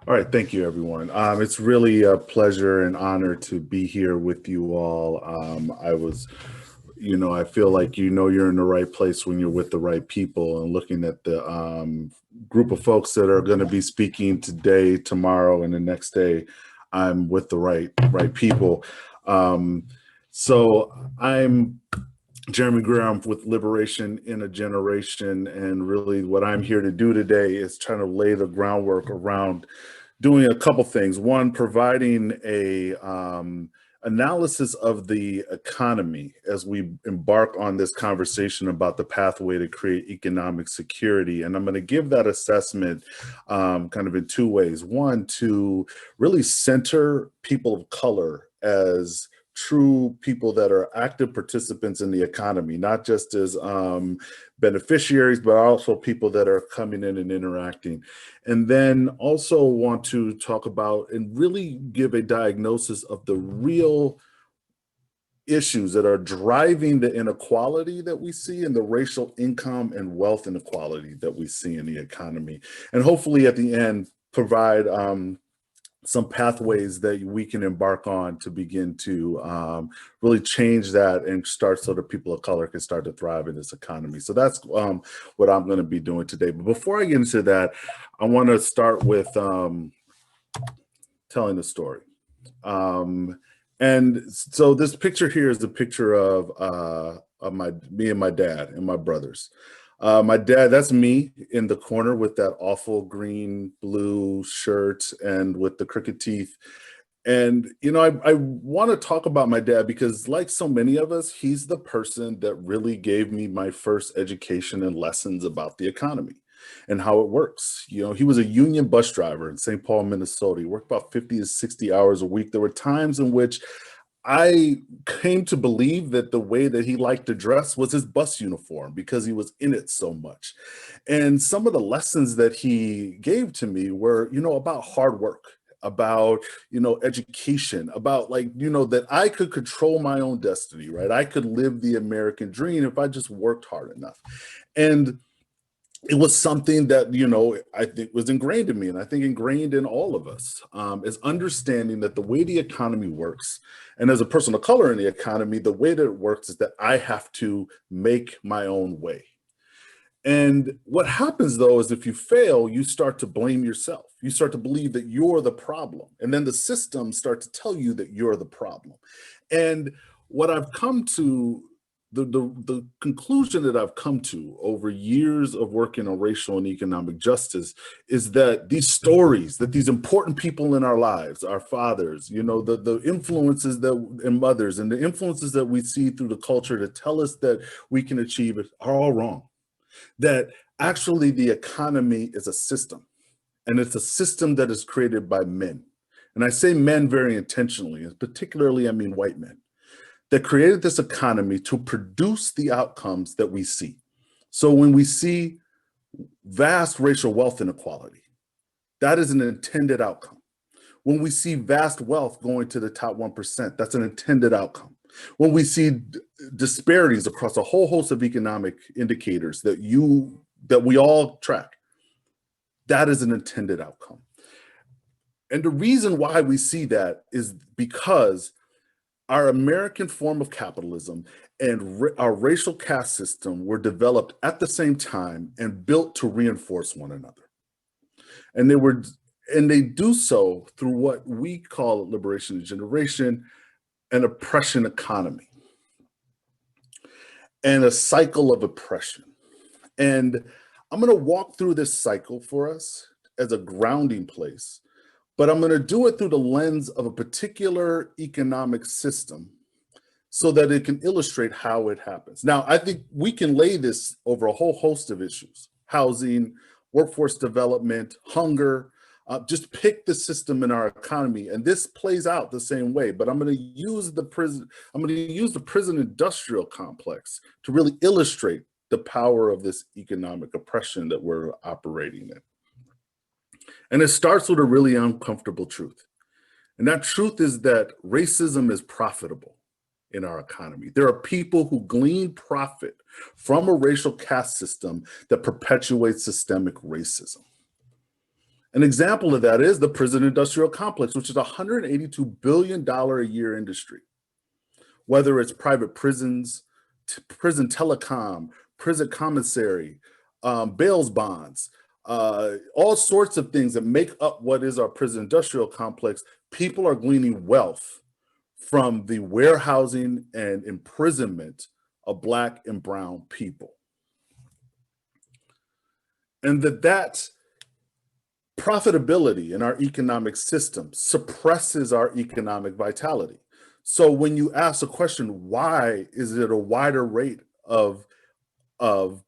All right, thank you, everyone. It's really a pleasure and honor to be here with you all. I feel like you're in the right place when you're with the right people. And looking at the group of folks that are going to be speaking today, tomorrow, and the next day, I'm with the right people. Um, so I'm Jeremie Greer. I'm with Liberation in a Generation, and really what I'm here to do today is trying to lay the groundwork around doing a couple things. One, providing a analysis of the economy as we embark on this conversation about the pathway to create economic security. And I'm going to give that assessment kind of in two ways. One, to really center people of color as true people that are active participants in the economy, not just as beneficiaries, but also people that are coming in and interacting. And then also want to talk about and really give a diagnosis of the real issues that are driving the inequality that we see and the racial income and wealth inequality that we see in the economy. And hopefully at the end, provide some pathways that we can embark on to begin to really change that and start so that people of color can start to thrive in this economy. So that's what I'm going to be doing today. But before I get into that, I want to start with telling a story. And so this picture here is the picture of me and my dad and my brothers. My dad, that's me in the corner with that awful green blue shirt and with the crooked teeth. And, I want to talk about my dad because, like so many of us, he's the person that really gave me my first education and lessons about the economy and how it works. He was a union bus driver in St. Paul, Minnesota. He worked about 50 to 60 hours a week. There were times in which I came to believe that the way that he liked to dress was his bus uniform because he was in it so much. And some of the lessons that he gave to me were, about hard work, about, education, about that I could control my own destiny, right? I could live the American dream if I just worked hard enough. And it was something that I think was ingrained in me, and I think ingrained in all of us, is understanding that the way the economy works, and as a person of color in the economy, the way that it works is that I have to make my own way. And what happens though is if you fail, you start to blame yourself. You start to believe that you're the problem, and then the systems start to tell you that you're the problem. And what I've come to the conclusion that I've come to over years of working on racial and economic justice is that these stories, that these important people in our lives, our fathers, the influences that and mothers and the influences that we see through the culture to tell us that we can achieve it are all wrong. That actually the economy is a system, and it's a system that is created by men. And I say men very intentionally, and particularly I mean white men, that created this economy to produce the outcomes that we see. So when we see vast racial wealth inequality, that is an intended outcome. When we see vast wealth going to the top 1%, that's an intended outcome. When we see disparities across a whole host of economic indicators that we all track, that is an intended outcome. And the reason why we see that is because our American form of capitalism and our racial caste system were developed at the same time and built to reinforce one another. And they do so through what we call liberation and generation, an oppression economy, and a cycle of oppression. And I'm going to walk through this cycle for us as a grounding place, but I'm going to do it through the lens of a particular economic system so that it can illustrate how it happens. Now, I think we can lay this over a whole host of issues: housing, workforce development, hunger. Just pick the system in our economy, and this plays out the same way. But I'm going to use the prison industrial complex to really illustrate the power of this economic oppression that we're operating in. And it starts with a really uncomfortable truth. And that truth is that racism is profitable in our economy. There are people who glean profit from a racial caste system that perpetuates systemic racism. An example of that is the prison industrial complex, which is a $182 billion a year industry. Whether it's private prisons, prison telecom, prison commissary, bails bonds, all sorts of things that make up what is our prison industrial complex, people are gleaning wealth from the warehousing and imprisonment of Black and brown people. And that profitability in our economic system suppresses our economic vitality. So when you ask the question, why is it a wider rate of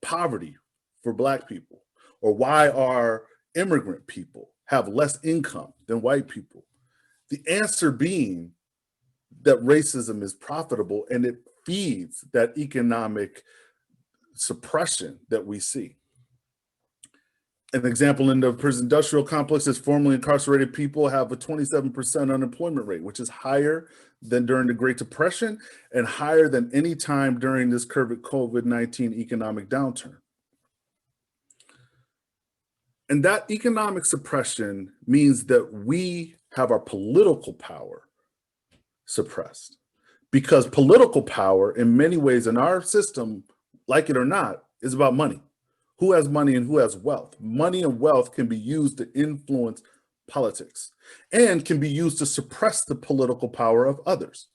poverty for Black people? Or why are immigrant people have less income than white people? The answer being that racism is profitable and it feeds that economic suppression that we see. An example in the prison industrial complex is formerly incarcerated people have a 27% unemployment rate, which is higher than during the Great Depression and higher than any time during this COVID-19 economic downturn. And that economic suppression means that we have our political power suppressed, because political power in many ways in our system, like it or not, is about money. Who has money and who has wealth? Money and wealth can be used to influence politics and can be used to suppress the political power of others.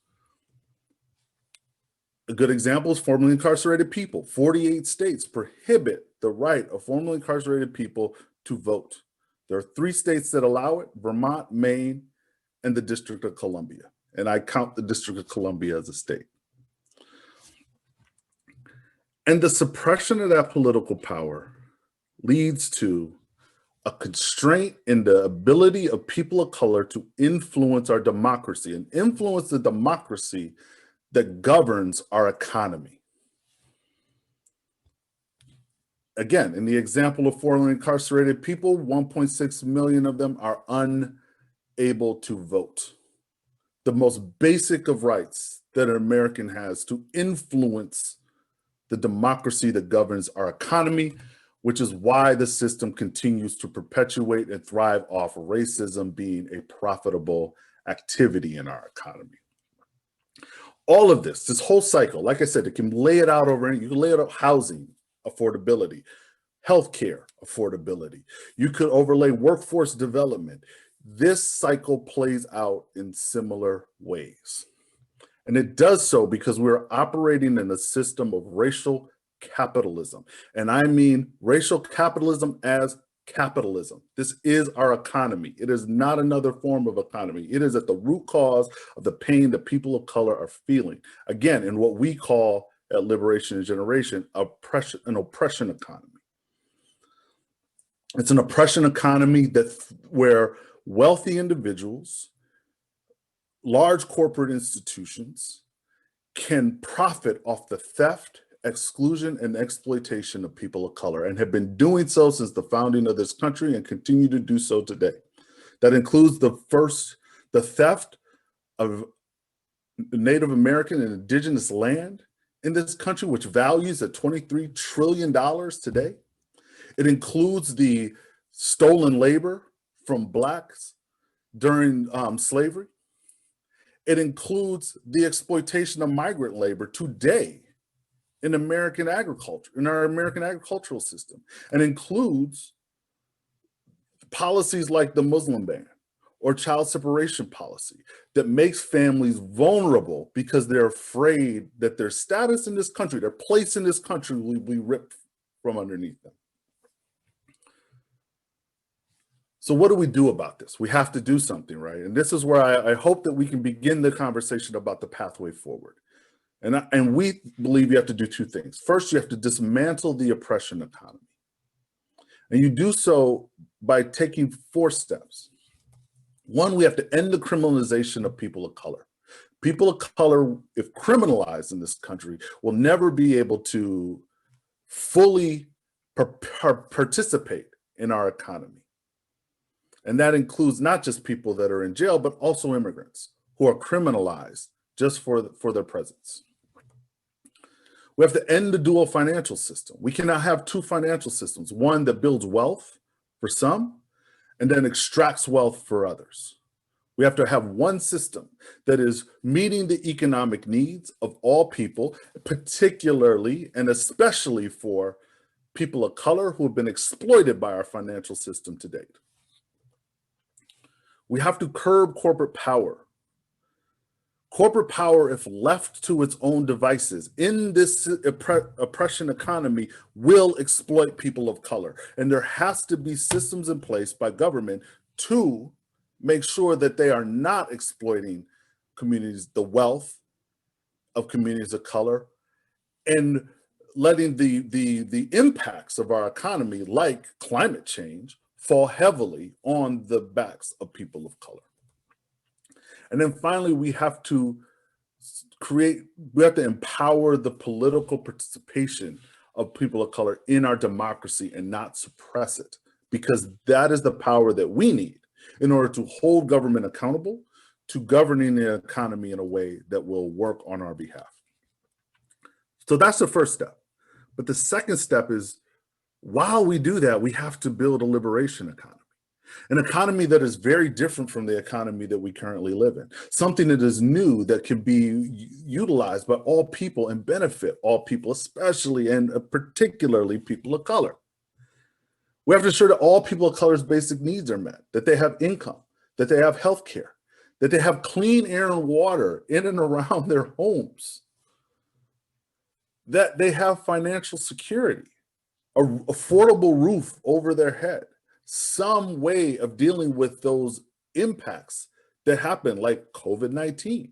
A good example is formerly incarcerated people. 48 states prohibit the right of formerly incarcerated people to vote. There are 3 states that allow it: Vermont, Maine, and the District of Columbia. And I count the District of Columbia as a state. And the suppression of that political power leads to a constraint in the ability of people of color to influence our democracy and influence the democracy that governs our economy. Again, in the example of formerly incarcerated people, 1.6 million of them are unable to vote. The most basic of rights that an American has to influence the democracy that governs our economy, which is why the system continues to perpetuate and thrive off racism being a profitable activity in our economy. All of this whole cycle, like I said, it can lay it out over, you can lay it out: housing affordability, healthcare affordability. You could overlay workforce development. This cycle plays out in similar ways. And it does so because we're operating in a system of racial capitalism. And I mean racial capitalism as capitalism. This is our economy. It is not another form of economy. It is at the root cause of the pain that people of color are feeling. Again, in what we call at Liberation and Generation, an oppression economy. It's an oppression economy where wealthy individuals, large corporate institutions can profit off the theft, exclusion, and exploitation of people of color, and have been doing so since the founding of this country and continue to do so today. That includes the theft of Native American and indigenous land in this country, which values at $23 trillion today. It includes the stolen labor from Blacks during slavery. It includes the exploitation of migrant labor today in American agriculture, in our American agricultural system, and includes policies like the Muslim ban or child separation policy that makes families vulnerable because they're afraid that their status in this country, their place in this country, will be ripped from underneath them. So what do we do about this? We have to do something, right? And this is where I hope that we can begin the conversation about the pathway forward. And we believe you have to do 2 things. First, you have to dismantle the oppression economy. And you do so by taking 4 steps. 1, we have to end the criminalization of people of color. People of color, if criminalized in this country, will never be able to fully participate in our economy. And that includes not just people that are in jail, but also immigrants who are criminalized just for their presence. We have to end the dual financial system. We cannot have 2 financial systems, one that builds wealth for some and then extracts wealth for others. We have to have one system that is meeting the economic needs of all people, particularly and especially for people of color who have been exploited by our financial system to date. We have to curb corporate power. Corporate power, if left to its own devices in this oppression economy, will exploit people of color. And there has to be systems in place by government to make sure that they are not exploiting communities, the wealth of communities of color, and letting the impacts of our economy, like climate change, fall heavily on the backs of people of color. And then finally, we have to empower the political participation of people of color in our democracy and not suppress it, because that is the power that we need in order to hold government accountable to governing the economy in a way that will work on our behalf. So that's the first step. But the second step is, while we do that, we have to build a liberation economy. An economy that is very different from the economy that we currently live in. Something that is new, that can be utilized by all people and benefit all people, especially and particularly people of color. We have to ensure that all people of color's basic needs are met, that they have income, that they have health care, that they have clean air and water in and around their homes, that they have financial security, an affordable roof over their head, some way of dealing with those impacts that happen, like COVID-19,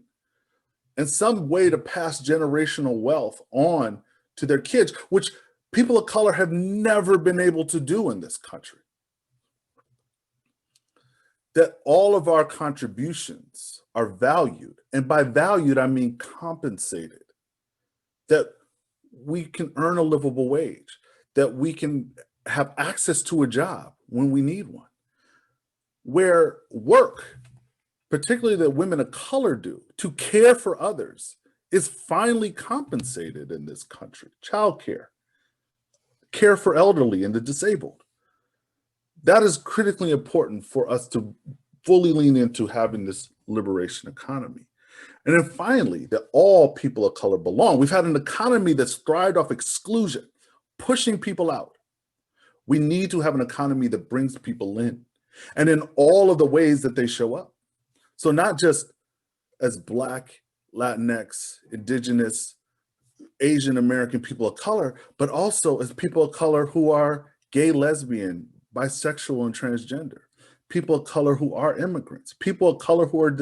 and some way to pass generational wealth on to their kids, which people of color have never been able to do in this country. That all of our contributions are valued, and by valued, I mean compensated, that we can earn a livable wage, that we can have access to a job when we need one, where work, particularly that women of color do, to care for others, is finally compensated in this country. Childcare, care for elderly and the disabled. That is critically important for us to fully lean into having this liberation economy. And then finally, that all people of color belong. We've had an economy that's thrived off exclusion, pushing people out. We need to have an economy that brings people in, and in all of the ways that they show up. So not just as Black, Latinx, Indigenous, Asian American people of color, but also as people of color who are gay, lesbian, bisexual, and transgender, people of color who are immigrants, people of color who are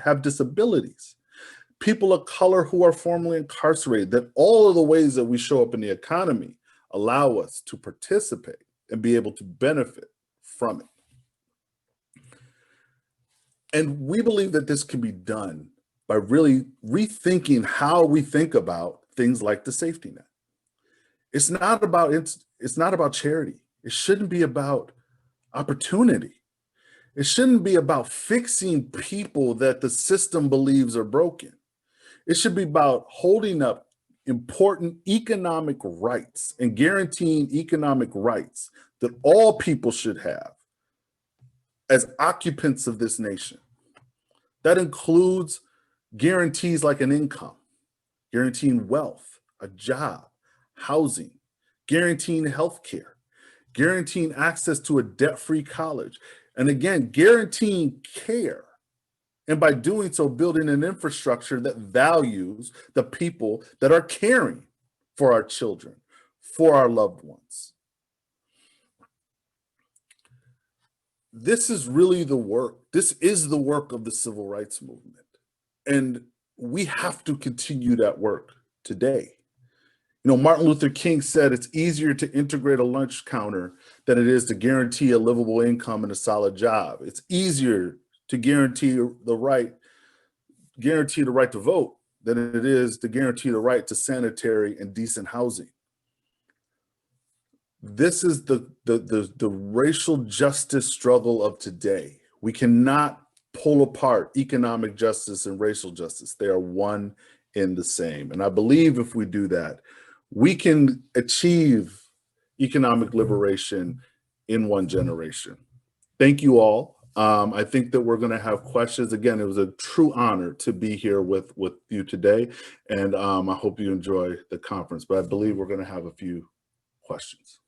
have disabilities, people of color who are formerly incarcerated, that all of the ways that we show up in the economy allow us to participate and be able to benefit from it. And we believe that this can be done by really rethinking how we think about things like the safety net. It's not about charity. It shouldn't be about opportunity. It shouldn't be about fixing people that the system believes are broken. It should be about holding up important economic rights and guaranteeing economic rights that all people should have as occupants of this nation. That includes guarantees like an income, guaranteeing wealth, a job, housing, guaranteeing health care, guaranteeing access to a debt-free college, and again, guaranteeing care. And by doing so, building an infrastructure that values the people that are caring for our children, for our loved ones. This is really the work. This is the work of the civil rights movement. And we have to continue that work today. You know, Martin Luther King said it's easier to integrate a lunch counter than it is to guarantee a livable income and a solid job. It's easier to guarantee the right to vote than it is to guarantee the right to sanitary and decent housing. This is the racial justice struggle of today. We cannot pull apart economic justice and racial justice. They are one and the same. And I believe if we do that, we can achieve economic liberation in one generation. Thank you all. I think that we're going to have questions. Again, it was a true honor to be here with you today, and I hope you enjoy the conference. But I believe we're going to have a few questions.